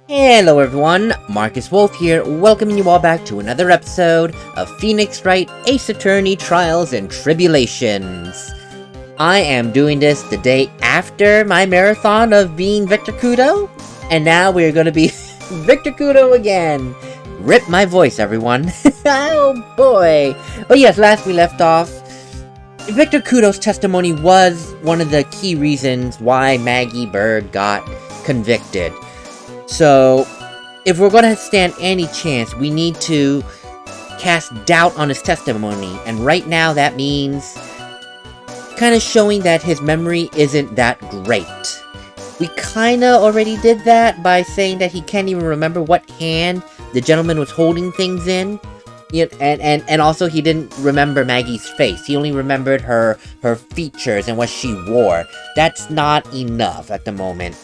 Hello everyone, MarcusWolfe here, welcoming you all back to another episode of Phoenix Wright Ace Attorney Trials and Tribulations. I am doing this the day after my marathon of being Victor Kudo, and now we're gonna be Victor Kudo again. Rip my voice, everyone. Oh boy. But yes, last we left off, Victor Kudo's testimony was one of the key reasons why Maggie Bird got convicted. So, if we're gonna stand any chance, we need to cast doubt on his testimony, and right now that means kind of showing that his memory isn't that great. We kinda already did that by saying that he can't even remember what hand the gentleman was holding things in. And also he didn't remember Maggie's face. He only remembered her features and what she wore. That's not enough at the moment.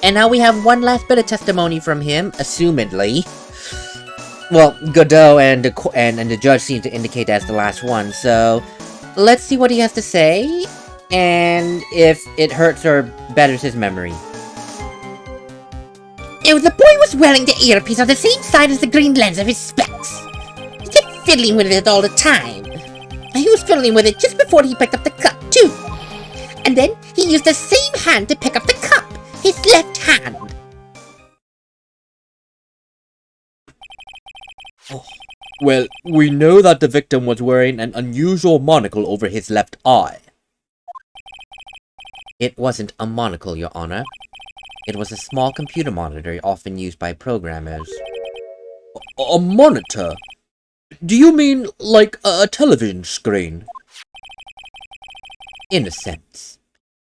And now we have one last bit of testimony from him, assumedly. Well, Godot and the judge seem to indicate that's the last one, so let's see what he has to say, and if it hurts or betters his memory. The boy was wearing the earpiece on the same side as the green lens of his specs. He kept fiddling with it all the time. He was fiddling with it just before he picked up the cup, too. And then he used the same hand to pick up the cup. His left hand. Oh. Well, we know that the victim was wearing an unusual monocle over his left eye. It wasn't a monocle, Your Honor. It was a small computer monitor often used by programmers. A monitor? Do you mean like a television screen? In a sense.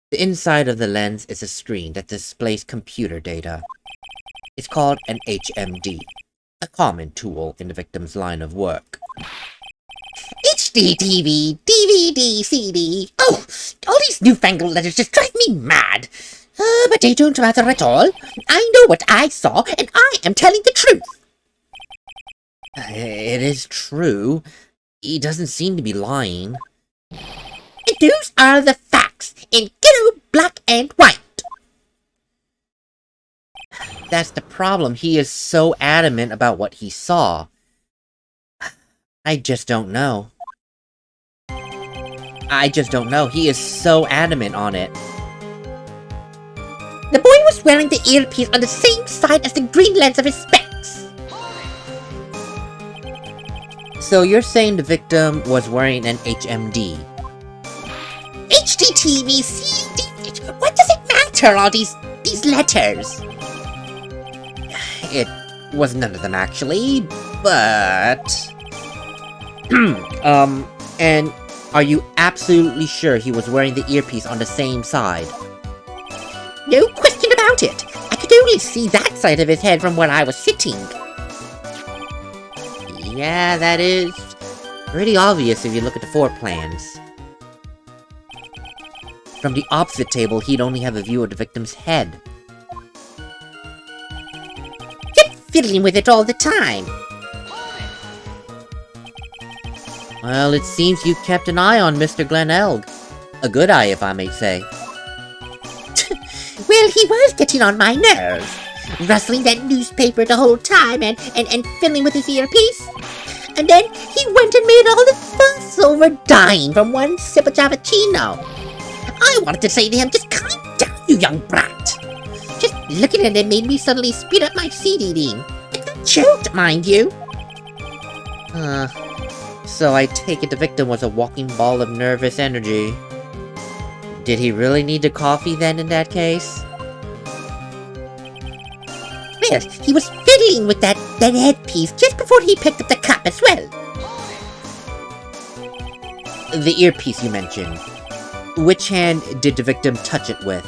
The inside of the lens is a screen that displays computer data. It's called an HMD, a common tool in the victim's line of work. HD TV, DVD, CD. Oh, all these newfangled letters just drive me mad. But they don't matter at all. I know what I saw, and I am telling the truth. It is true. He doesn't seem to be lying. Those are the facts, in ghetto black and white. That's the problem. He is so adamant about what he saw. I just don't know. He is so adamant on it. The boy was wearing the earpiece on the same side as the green lens of his specs. So you're saying the victim was wearing an HMD? HDTV, CD, what does it matter, all these letters? It was none of them, actually, but... and are you absolutely sure he was wearing the earpiece on the same side? No question about it. I could only see that side of his head from where I was sitting. Yeah, that is pretty obvious if you look at the floor plans. From the opposite table, he'd only have a view of the victim's head. Kept fiddling with it all the time. Well, it seems you kept an eye on Mr. Glenelg. A good eye, if I may say. Well, he was getting on my nerves. Rustling that newspaper the whole time and fiddling with his earpiece. And then he went and made all the fuss over dying from one sip of cappuccino. I wanted to say to him, just calm down, you young brat. Just looking at it made me suddenly speed up my seed eating. And I choked, mind you. So I take it the victim was a walking ball of nervous energy. Did he really need the coffee then in that case? Well, he was fiddling with that headpiece just before he picked up the cup as well. The earpiece you mentioned. Which hand did the victim touch it with?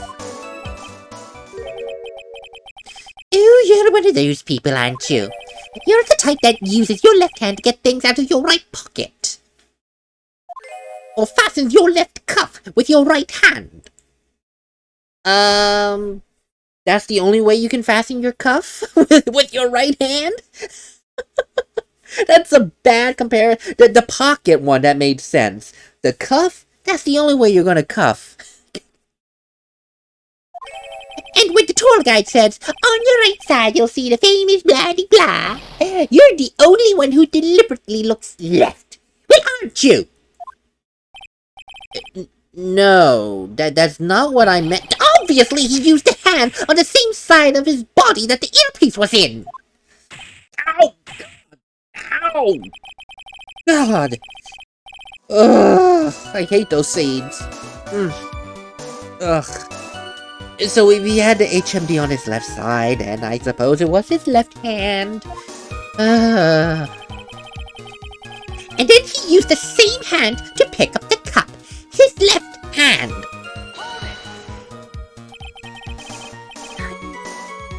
Oh, you're one of those people, aren't you? You're the type that uses your left hand to get things out of your right pocket. Or fastens your left cuff with your right hand. That's the only way you can fasten your cuff? With your right hand? That's a bad comparison. The pocket one, that made sense. The cuff? That's the only way you're gonna cuff. And when the tour guide says, on your right side you'll see the famous blah-de-blah, you're the only one who deliberately looks left. Well, aren't you? No, that's not what I meant. Obviously, he used the hand on the same side of his body that the earpiece was in. Ow! Ow! God! Ugh, I hate those scenes. Ugh. So if he had the HMD on his left side, and I suppose it was his left hand. And then he used the same hand to pick up the cup. His left hand.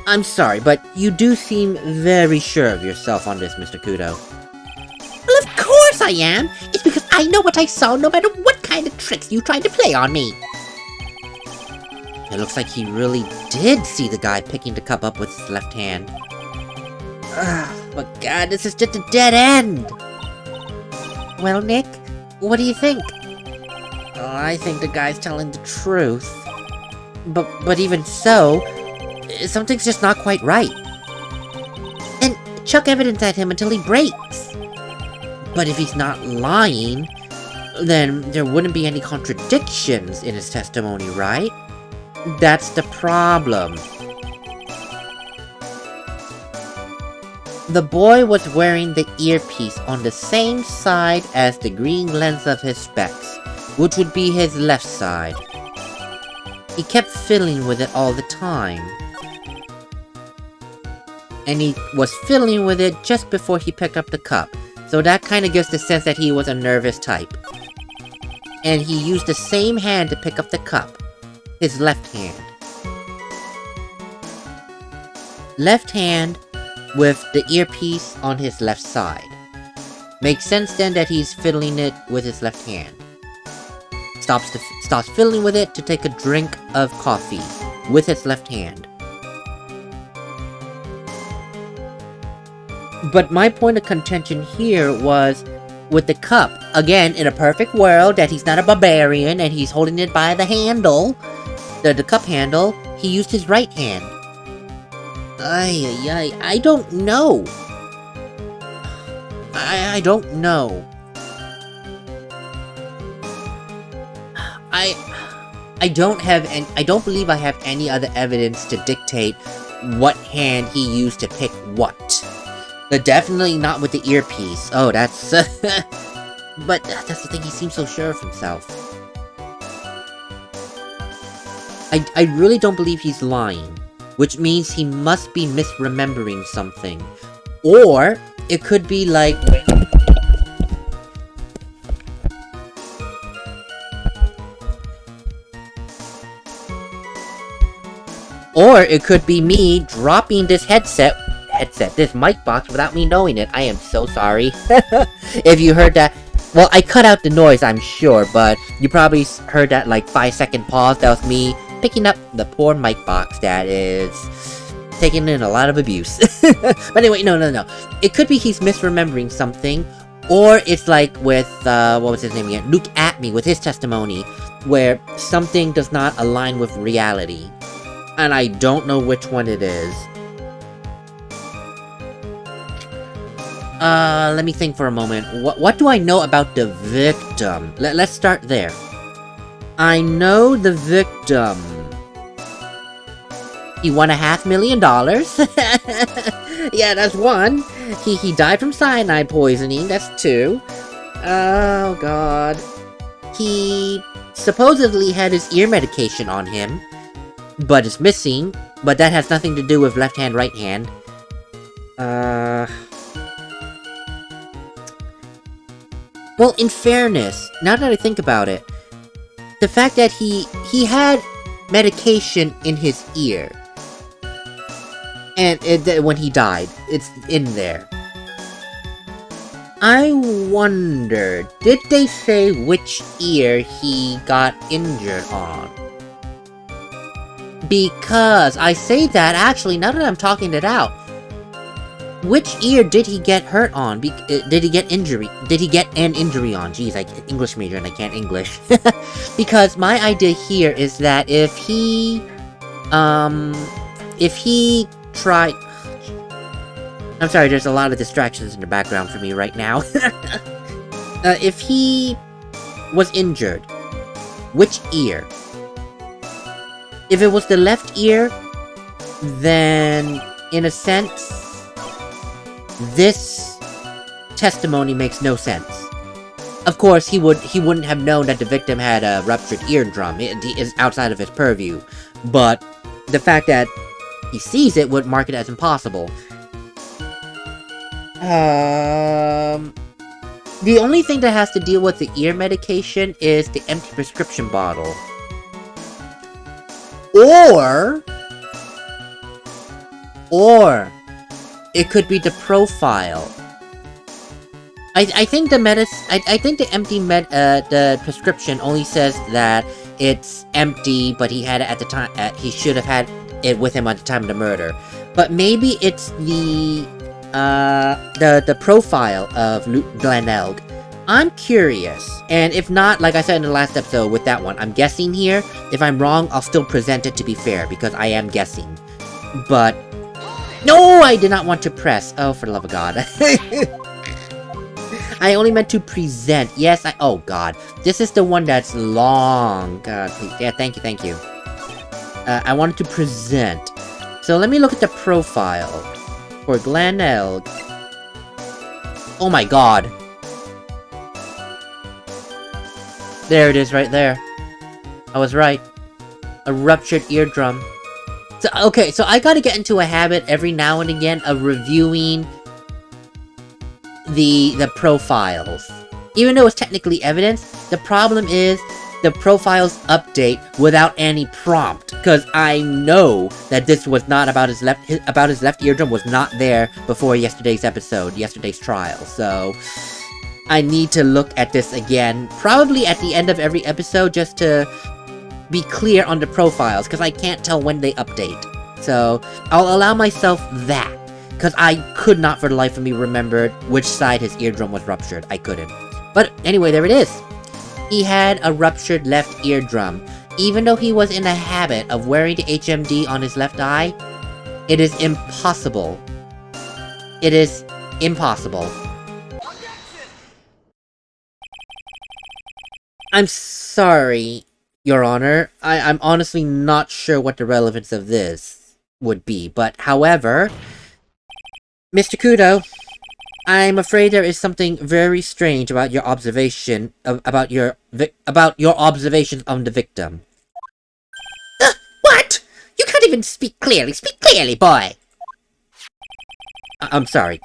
I'm sorry, but you do seem very sure of yourself on this, Mr. Kudo. Well, of course I am. It's because I know what I saw no matter what kind of tricks you tried to play on me. It looks like he really did see the guy picking the cup up with his left hand. But God, this is just a dead end! Well, Nick, what do you think? Oh, I think the guy's telling the truth. But even so, something's just not quite right. Then chuck evidence at him until he breaks. But if he's not lying, then there wouldn't be any contradictions in his testimony, right? That's the problem. The boy was wearing the earpiece on the same side as the green lens of his specs, which would be his left side. He kept fiddling with it all the time. And he was fiddling with it just before he picked up the cup, so that kind of gives the sense that he was a nervous type. And he used the same hand to pick up the cup, his left hand. Left hand with the earpiece on his left side. Makes sense then that he's fiddling it with his left hand. Stops fiddling with it to take a drink of coffee with his left hand. But my point of contention here was with the cup. Again, in a perfect world, that he's not a barbarian and he's holding it by the handle, the cup handle, he used his right hand. I don't know. I don't know. I don't believe I have any other evidence to dictate what hand he used to pick what. But definitely not with the earpiece. Oh, that's... But that's the thing, he seems so sure of himself. I really don't believe he's lying, which means he must be misremembering something. Or, it could be like... Or it could be me dropping this this mic box without me knowing it. I am so sorry. If you heard that. Well, I cut out the noise, I'm sure, but you probably heard that like 5-second pause. That was me picking up the poor mic box that is taking in a lot of abuse. But anyway, no. It could be he's misremembering something, or it's like with, what was his name again? Luke Atme with his testimony, where something does not align with reality. And I don't know which one it is. Let me think for a moment. What do I know about the victim? Let's start there. I know the victim. He won $500,000. Yeah, that's one. He died from cyanide poisoning. That's two. Oh, God. He supposedly had his ear medication on him, but it's missing. But that has nothing to do with left hand, right hand. Well, in fairness, now that I think about it, the fact that he had medication in his ear, and when he died, it's in there. I wonder, did they say which ear he got injured on? Because I say that, actually, now that I'm talking it out, which ear did he get hurt on? Did he get injury? Did he get an injury on? Jeez, I English major and I can't English. Because my idea here is that if he If he tried... I'm sorry, there's a lot of distractions in the background for me right now. If he was injured, which ear? If it was the left ear, then, in a sense, this testimony makes no sense. Of course, he wouldn't have known that the victim had a ruptured eardrum. It is outside of his purview. But the fact that he sees it would mark it as impossible. The only thing that has to deal with the ear medication is the empty prescription bottle. Or it could be the profile. I think the I think the empty the prescription only says that it's empty, but he had it at the time. He should have had it with him at the time of the murder. But maybe it's the profile of Glen Elg. I'm curious, and if not, like I said in the last episode with that one, I'm guessing here. If I'm wrong, I'll still present it to be fair, because I am guessing. But no, I did not want to press. Oh, for the love of God. I only meant to present. Yes, oh God. This is the one that's long. God, please. Yeah, thank you. I wanted to present. So let me look at the profile for Glen Elg. Oh my God. There it is right there. I was right. A ruptured eardrum. So, okay, so I gotta get into a habit every now and again of reviewing the profiles. Even though it's technically evidence, the problem is the profiles update without any prompt. Because I know that this was not about his left eardrum was not there before yesterday's episode, yesterday's trial. So I need to look at this again, probably at the end of every episode, just to be clear on the profiles, because I can't tell when they update. So I'll allow myself that. Because I could not for the life of me remember which side his eardrum was ruptured. I couldn't. But anyway, there it is. He had a ruptured left eardrum. Even though he was in the habit of wearing the HMD on his left eye, it is impossible. It is impossible. I'm sorry, Your Honor. I'm honestly not sure what the relevance of this would be. But however, Mr. Kudo, I'm afraid there is something very strange about your observation about your observations on the victim. What? You can't even speak clearly. Speak clearly, boy. I'm sorry.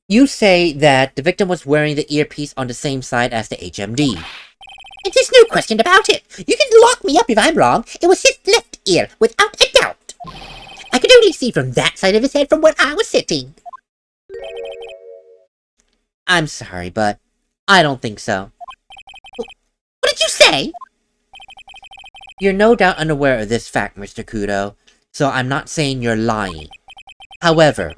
You say that the victim was wearing the earpiece on the same side as the HMD. There's no question about it. You can lock me up if I'm wrong. It was his left ear, without a doubt. I could only see from that side of his head from where I was sitting. I'm sorry, but I don't think so. What did you say? You're no doubt unaware of this fact, Mr. Kudo, so I'm not saying you're lying. However,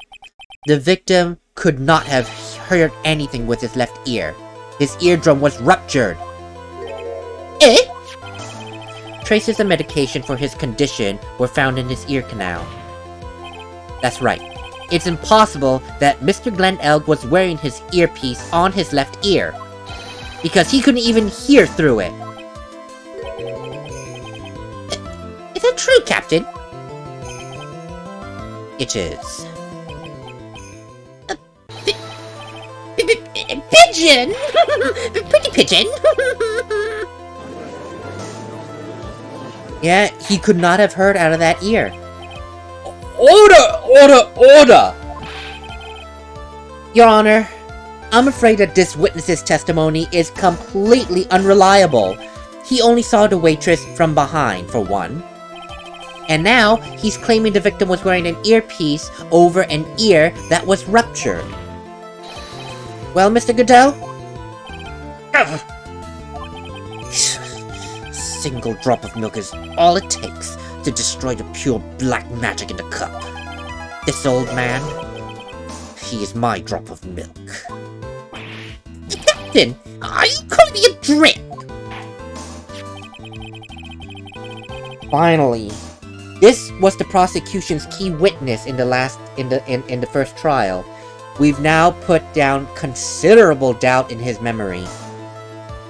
the victim could not have heard anything with his left ear. His eardrum was ruptured. Eh? Traces of medication for his condition were found in his ear canal. That's right. It's impossible that Mr. Glen Elg was wearing his earpiece on his left ear, because he couldn't even hear through it. Is that true, Captain? It is. Pigeon! Pretty pigeon! Yeah, he could not have heard out of that ear. Order! Your Honor, I'm afraid that this witness's testimony is completely unreliable. He only saw the waitress from behind, for one. And now, he's claiming the victim was wearing an earpiece over an ear that was ruptured. Well, Mr. Goodell? Single drop of milk is all it takes to destroy the pure black magic in the cup. This old man, he is my drop of milk. Captain, are you calling me a drip? Finally. This was the prosecution's key witness in the first trial. We've now put down considerable doubt in his memory.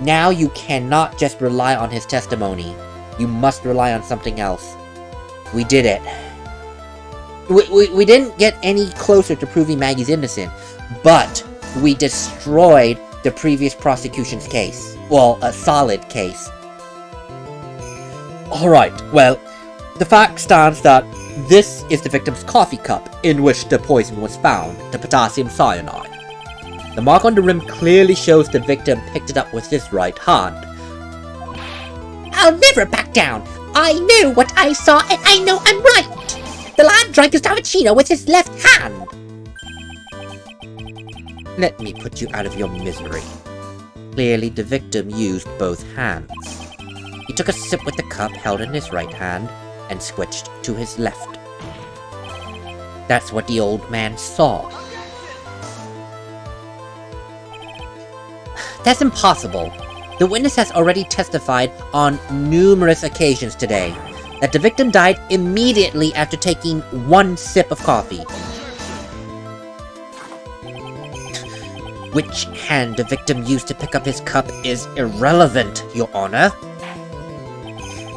Now you cannot just rely on his testimony. You must rely on something else. We did it. We didn't get any closer to proving Maggie's innocent, but we destroyed the previous prosecution's case. Well, a solid case. Alright, well, the fact stands that this is the victim's coffee cup in which the poison was found, the potassium cyanide. The mark on the rim clearly shows the victim picked it up with his right hand. I'll never back down. I know what I saw and I know I'm right. The lad drank his cappuccino with his left hand. Let me put you out of your misery. Clearly, the victim used both hands. He took a sip with the cup held in his right hand and switched to his left. That's what the old man saw. That's impossible. The witness has already testified on numerous occasions today that the victim died immediately after taking one sip of coffee. Which hand the victim used to pick up his cup is irrelevant, Your Honor.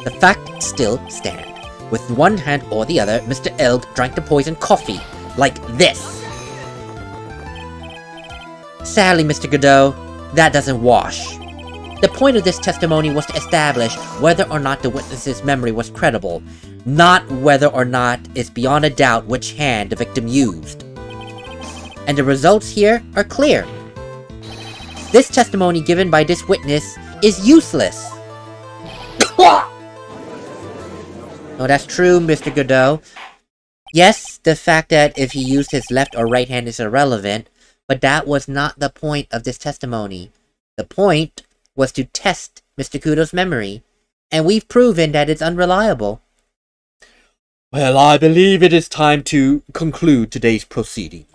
The fact still stands. With one hand or the other, Mr. Elg drank the poisoned coffee, like this. Sadly, Mr. Kudo, that doesn't wash. The point of this testimony was to establish whether or not the witness's memory was credible, not whether or not it's beyond a doubt which hand the victim used. And the results here are clear. This testimony given by this witness is useless. No, that's true, Mr. Kudo. Yes, the fact that if he used his left or right hand is irrelevant, but that was not the point of this testimony. The point was to test Mr. Kudo's memory, and we've proven that it's unreliable. Well, I believe it is time to conclude today's proceedings.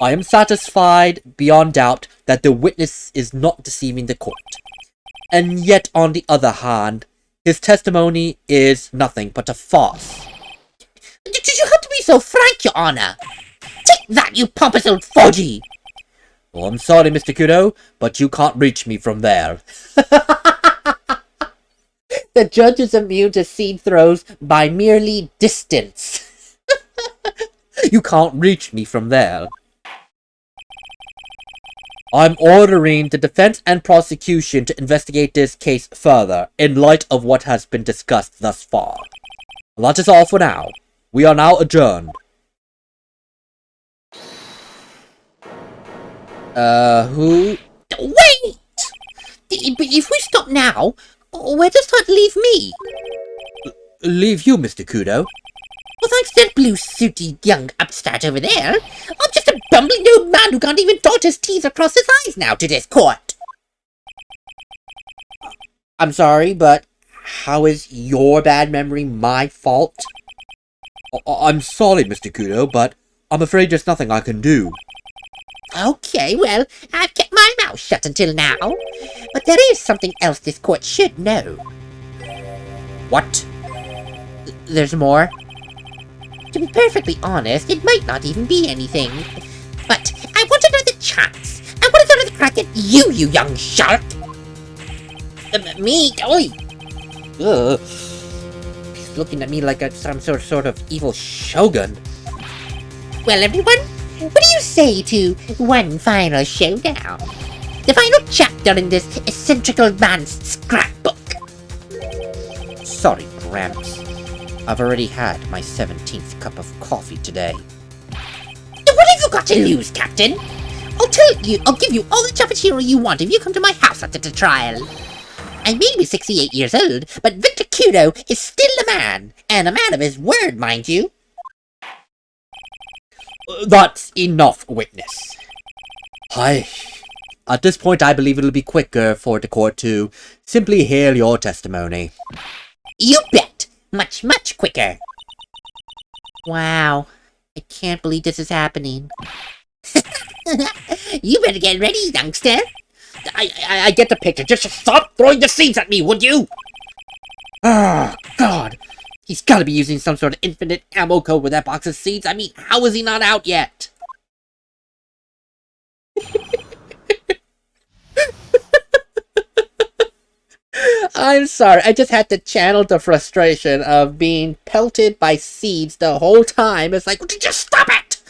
I am satisfied beyond doubt that the witness is not deceiving the court. And yet, on the other hand, his testimony is nothing but a farce. Did you have to be so frank, Your Honor? Take that, you pompous old fogey! Oh, I'm sorry, Mr. Kudo, but you can't reach me from there. The judge is immune to seed throws by merely distance. You can't reach me from there. I'm ordering the defense and prosecution to investigate this case further, in light of what has been discussed thus far. That is all for now. We are now adjourned. Who? Wait! If we stop now, where does that leave me? Leave you, Mr. Kudo? Well, thanks to that blue-suited young upstart over there, I'm just a bumbling old man who can't even dot his T's across his I's now to this court. I'm sorry, but how is your bad memory my fault? I'm sorry, Mr. Kudo, but I'm afraid there's nothing I can do. Okay, well, I've kept my mouth shut until now, but there is something else this court should know. What? There's more? To be perfectly honest, it might not even be anything. But I want another chance. I want another crack at you, you young shark. Me? Oi! Ugh. He's looking at me like I'm some sort of evil shogun. Well, everyone, what do you say to one final showdown? The final chapter in this eccentric old man's scrapbook. Sorry, Gramps. I've already had my 17th cup of coffee today. What have you got to lose, Captain? I'll give you all the cappuccino you want if you come to my house after the trial. I may be 68 years old, but Victor Kudo is still a man, and a man of his word, mind you. That's enough, witness. At this point, I believe it'll be quicker for the court to simply hear your testimony. You bet! Much, much quicker. Wow. I can't believe this is happening. You better get ready, youngster. I get the picture. Just stop throwing the seeds at me, would you? Oh, God! He's gotta be using some sort of infinite ammo code with that box of seeds. I mean, how is he not out yet? I'm sorry, I just had to channel the frustration of being pelted by seeds the whole time. It's like, just stop it!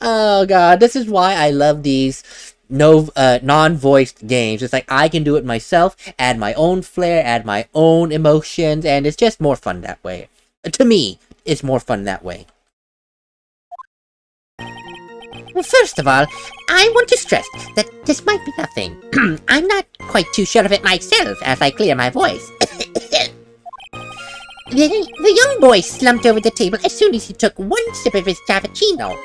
Oh God, this is why I love these non-voiced games. It's like I can do it myself, add my own flair, add my own emotions, and it's just more fun that way. To me, it's more fun that way. Well, first of all, I want to stress that this might be nothing. I'm not quite too sure of it myself as I clear my voice. The young boy slumped over the table as soon as he took one sip of his cappuccino.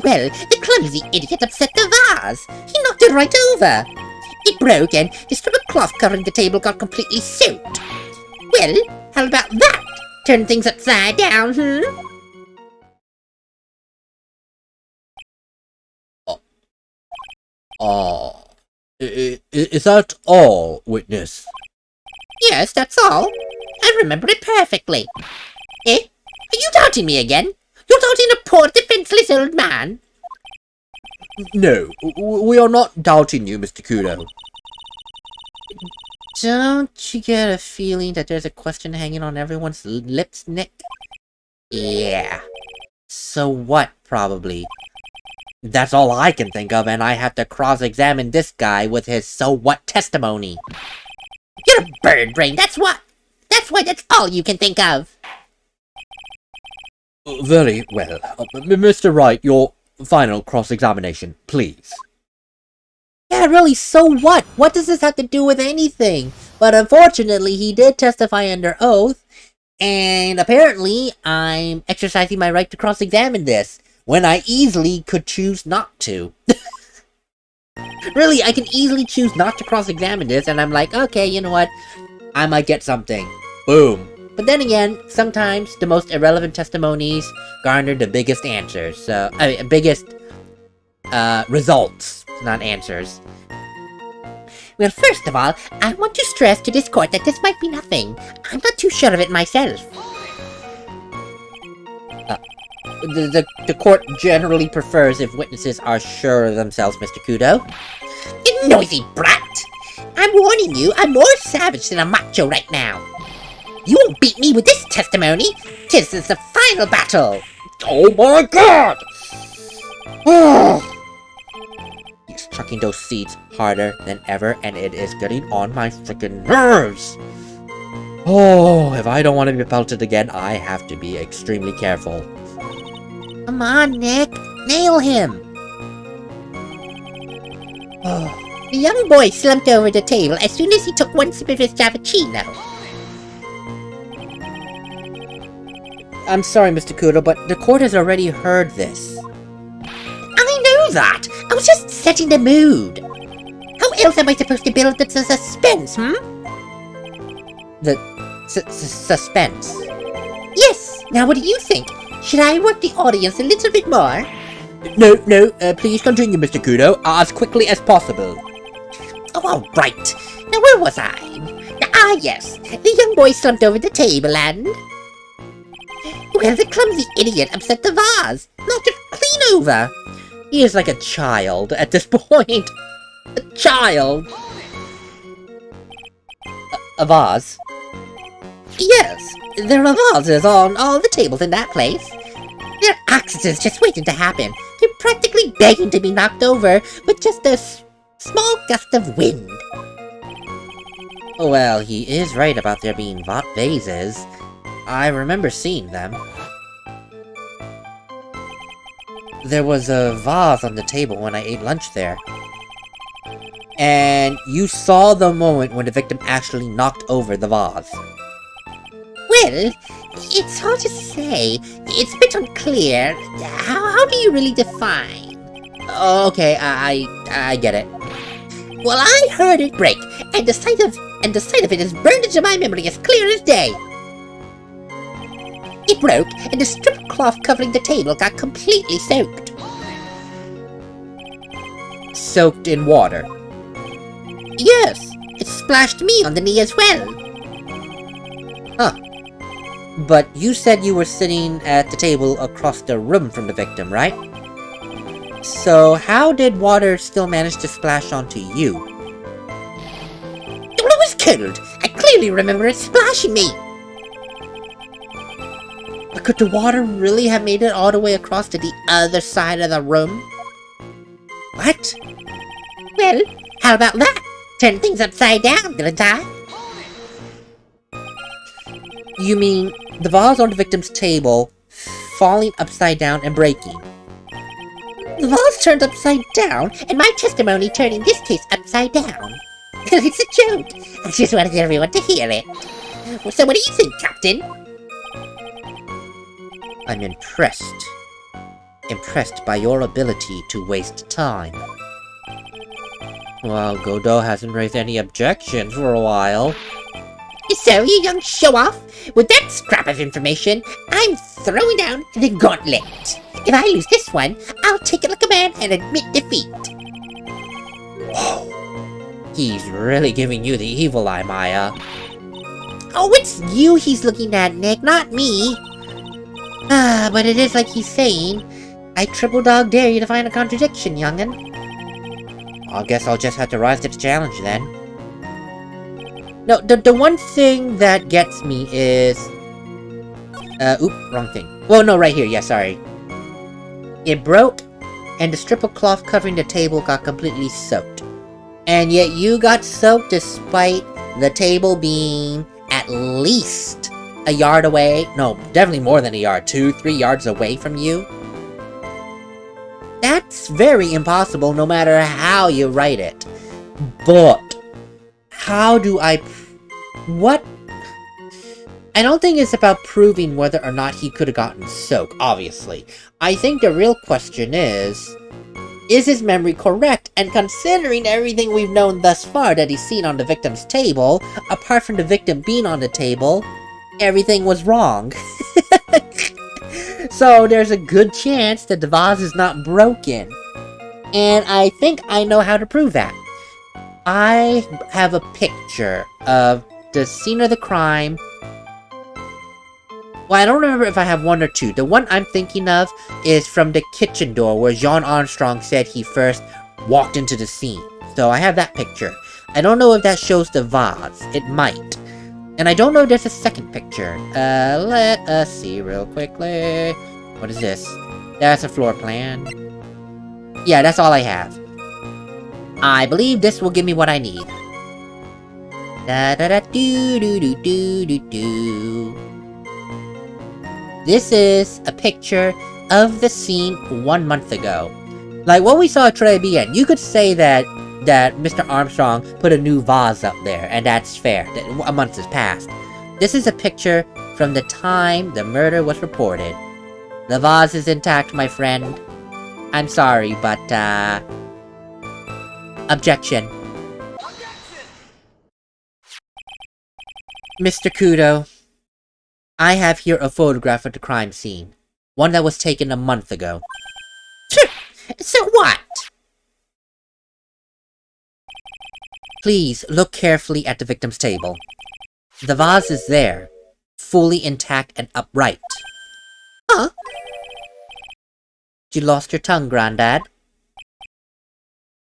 Well, the clumsy idiot upset the vase. He knocked it right over. It broke and the strip of cloth covering the table got completely soaked. Well, how about that? Turn things upside down, Is that all, witness? Yes, that's all. I remember it perfectly. Eh? Are you doubting me again? You're doubting a poor defenseless old man? No, we are not doubting you, Mr. Kudo. Don't you get a feeling that there's a question hanging on everyone's lips, Nick? Yeah. So what, probably? That's all I can think of, and I have to cross-examine this guy with his so-what testimony. You're a bird brain, that's what! That's why that's all you can think of! Very well. Mr. Wright, your final cross-examination, please. Yeah, really, so what? What does this have to do with anything? But unfortunately, he did testify under oath, and apparently, I'm exercising my right to cross-examine this, when I easily could choose not to. Really, I can easily choose not to cross-examine this, and I'm like, okay, you know what? I might get something. Boom. But then again, sometimes the most irrelevant testimonies garner the biggest answers. So, biggest results, not answers. Well, first of all, I want to stress to this court that this might be nothing. I'm not too sure of it myself. The court generally prefers if witnesses are sure of themselves, Mr. Kudo. You noisy brat! I'm warning you, I'm more savage than a macho right now. You won't beat me with this testimony. This is the final battle. Oh my God! He's chucking those seeds harder than ever, and it is getting on my freaking nerves. Oh, if I don't want to be pelted again, I have to be extremely careful. Come on, Nick. Nail him. The young boy slumped over the table as soon as he took one sip of his cappuccino. I'm sorry, Mr. Kudo, but the court has already heard this. I know that. I was just setting the mood. How else am I supposed to build the suspense, The suspense. Yes. Now what do you think? Should I work the audience a little bit more? No, please continue, Mr. Kudo, as quickly as possible. Oh, all right. Now where was I? Ah, yes. The young boy slumped over the table and... Well, the clumsy idiot upset the vase. Knocked it clean over. He is like a child at this point. A child. A vase? Yes, there are vases on all the tables in that place. There are accidents just waiting to happen. They're practically begging to be knocked over with just a small gust of wind. Well, he is right about there being vases. I remember seeing them. There was a vase on the table when I ate lunch there. And you saw the moment when the victim actually knocked over the vase. Well, it's hard to say. It's a bit unclear. How do you really define? Okay, I get it. Well, I heard it break, and the sight of it is burned into my memory as clear as day. It broke, and the strip of cloth covering the table got completely soaked. Soaked in water? Yes, it splashed me on the knee as well. Huh. But you said you were sitting at the table across the room from the victim, right? So how did water still manage to splash onto you? Well, it was cold. I clearly remember it splashing me. But could the water really have made it all the way across to the other side of the room? What? Well, how about that? Turn things upside down, didn't I? You mean the vase on the victim's table falling upside down and breaking? The vase turned upside down, and my testimony turning this case upside down. It's a joke. I just wanted everyone to hear it. So what do you think, Captain? I'm impressed. Impressed by your ability to waste time. Well, Kudo hasn't raised any objections for a while. So, you young show-off, with that scrap of information, I'm throwing down the gauntlet. If I lose this one, I'll take it like a man and admit defeat. Whoa. He's really giving you the evil eye, Maya. Oh, it's you he's looking at, Nick, not me. But it is like he's saying, I triple dog dare you to find a contradiction, young'un. I guess I'll just have to rise to the challenge then. No, the one thing that gets me is... wrong thing. Well, no, right here, yeah, sorry. It broke, and the strip of cloth covering the table got completely soaked. And yet you got soaked despite the table being at least a yard away. No, definitely more than a yard. 2-3 yards away from you. That's very impossible no matter how you write it. But how do I... What? I don't think it's about proving whether or not he could have gotten soaked, obviously. I think the real question is his memory correct? And considering everything we've known thus far that he's seen on the victim's table, apart from the victim being on the table, everything was wrong. So there's a good chance that the vase is not broken. And I think I know how to prove that. I have a picture of the scene of the crime. Well, I don't remember if I have one or two. The one I'm thinking of is from the kitchen door where John Armstrong said he first walked into the scene. So I have that picture. I don't know if that shows the vase. It might. And I don't know if there's a second picture. Let us see real quickly. What is this? That's a floor plan. Yeah, that's all I have. I believe this will give me what I need. Da da da do do do do do do. This is a picture of the scene 1 month ago. Like what we saw at Tribulations, you could say that Mr. Armstrong put a new vase up there, and that's fair. A month has passed. This is a picture from the time the murder was reported. The vase is intact, my friend. I'm sorry, but, objection. Mr. Kudo, I have here a photograph of the crime scene. One that was taken a month ago. So what? Please look carefully at the victim's table. The vase is there, fully intact and upright. Huh? You lost your tongue, Grandad.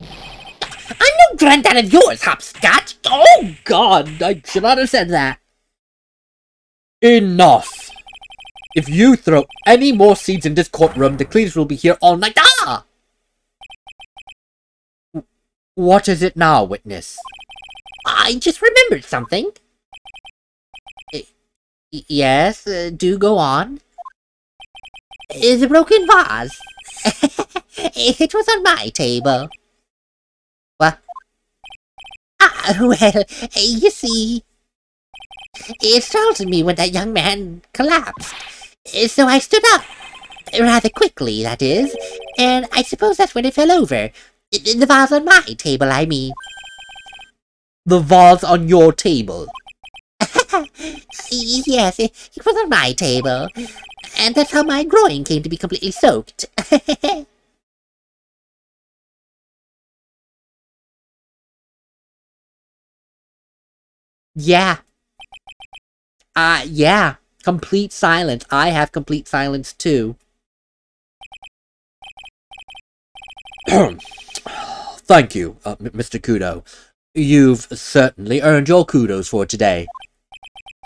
I'm no granddad of yours, Hopscotch! Oh, God! I should not have said that. Enough! If you throw any more seeds in this courtroom, the cleaners will be here all night. Ah! What is it now, witness? I just remembered something. Yes, do go on. The broken vase. It was on my table. What? Well, you see, it startled me when that young man collapsed. So I stood up. Rather quickly, that is. And I suppose that's when it fell over. The vase on my table, I mean. The vase on your table? Yes, it was on my table. And that's how my groin came to be completely soaked. Yeah. Yeah. Complete silence. I have complete silence too. Thank you, Mr. Kudo. You've certainly earned your kudos for today.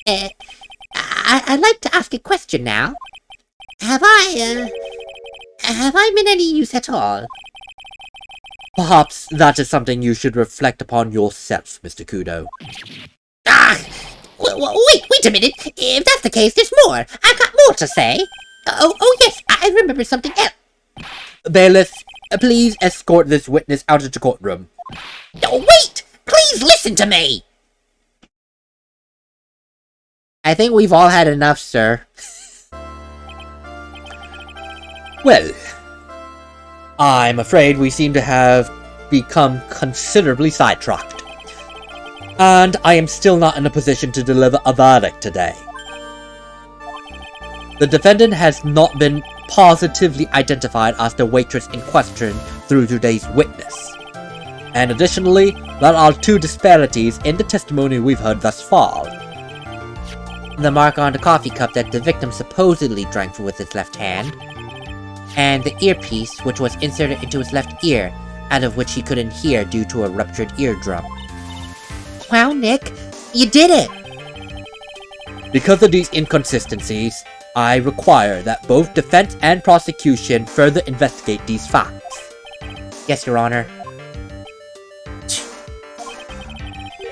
I'd like to ask a question now. Have I been any use at all? Perhaps that is something you should reflect upon yourself, Mr. Kudo. Ah! Wait a minute. If that's the case, there's more. I've got more to say. Oh yes, I remember something else. Bailiff, please escort this witness out of the courtroom. Oh, wait! Please listen to me! I think we've all had enough, sir. Well, I'm afraid we seem to have become considerably sidetracked. And I am still not in a position to deliver a verdict today. The defendant has not been positively identified as the waitress in question through today's witness. And additionally, there are two disparities in the testimony we've heard thus far. The mark on the coffee cup that the victim supposedly drank with his left hand, and the earpiece which was inserted into his left ear, out of which he couldn't hear due to a ruptured eardrum. Wow, Nick, you did it! Because of these inconsistencies, I require that both defense and prosecution further investigate these facts. Yes, Your Honor.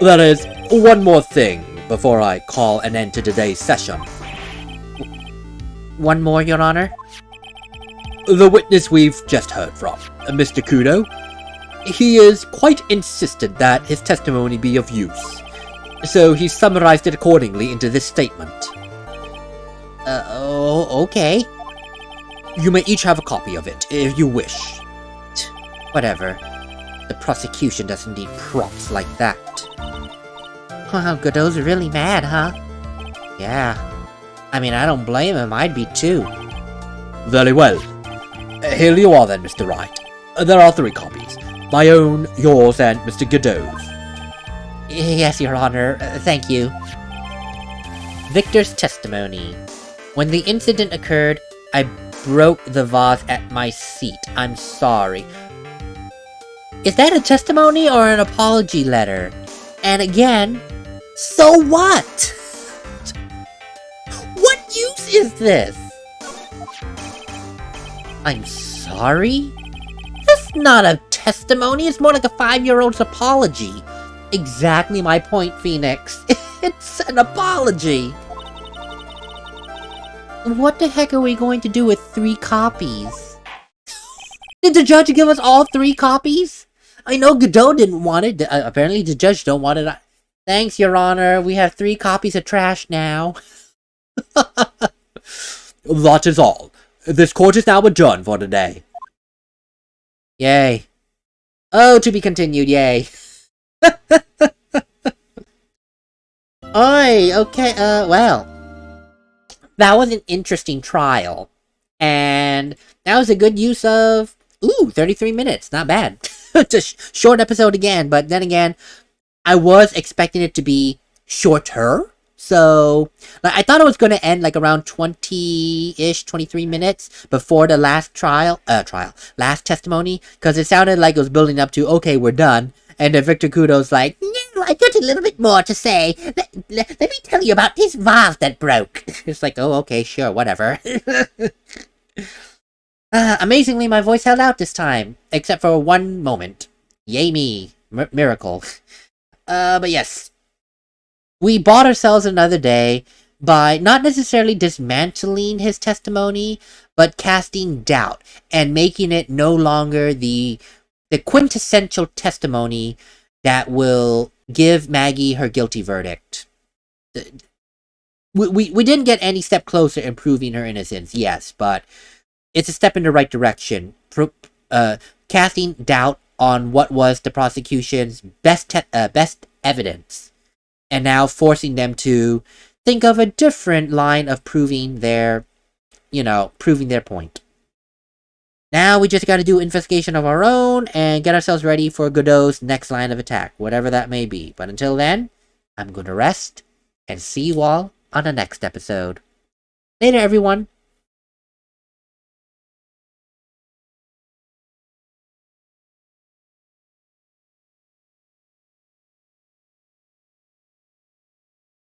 There is one more thing before I call an end to today's session. One more, Your Honor? The witness we've just heard from, Mr. Kudo, he is quite insistent that his testimony be of use, so he summarized it accordingly into this statement. Okay. You may each have a copy of it, if you wish. Whatever. The prosecution doesn't need props like that. Wow, Godot's really mad, huh? Yeah. I mean, I don't blame him, I'd be too. Very well. Here you are then, Mr. Wright. There are 3 copies. My own, yours, and Mr. Godot's. Yes, Your Honor. Thank you. Victor's testimony. When the incident occurred, I broke the vase at my seat. I'm sorry. Is that a testimony or an apology letter? And again, so what? What use is this? I'm sorry? That's not a testimony, it's more like a 5-year-old's apology. Exactly my point, Phoenix. It's an apology. What the heck are we going to do with 3 copies? Did the judge give us all 3 copies? I know Godot didn't want it. Apparently the judge don't want it. Thanks, Your Honor. We have 3 copies of trash now. That is all. This court is now adjourned for today. Yay. Oh, to be continued, yay. Oi, okay, well. That was an interesting trial. And that was a good use of, 33 minutes. Not bad. It's a short episode again, but then again, I was expecting it to be shorter. So, like, I thought it was going to end like around 20-ish, 23 minutes before the last last testimony. Because it sounded like it was building up to, okay, we're done. And then Victor Kudo's like, no, I got a little bit more to say. Let me tell you about this vase that broke. It's like, oh, okay, sure, whatever. Amazingly, my voice held out this time. Except for one moment. Yay me. Miracle. But yes. We bought ourselves another day by not necessarily dismantling his testimony, but casting doubt and making it no longer the quintessential testimony that will give Maggie her guilty verdict. We didn't get any step closer in proving her innocence, yes, but it's a step in the right direction. Casting doubt on what was the prosecution's best evidence, and now forcing them to think of a different line of proving their point. Now we just gotta do investigation of our own and get ourselves ready for Godot's next line of attack, whatever that may be. But until then, I'm gonna rest and see you all on the next episode. Later, everyone.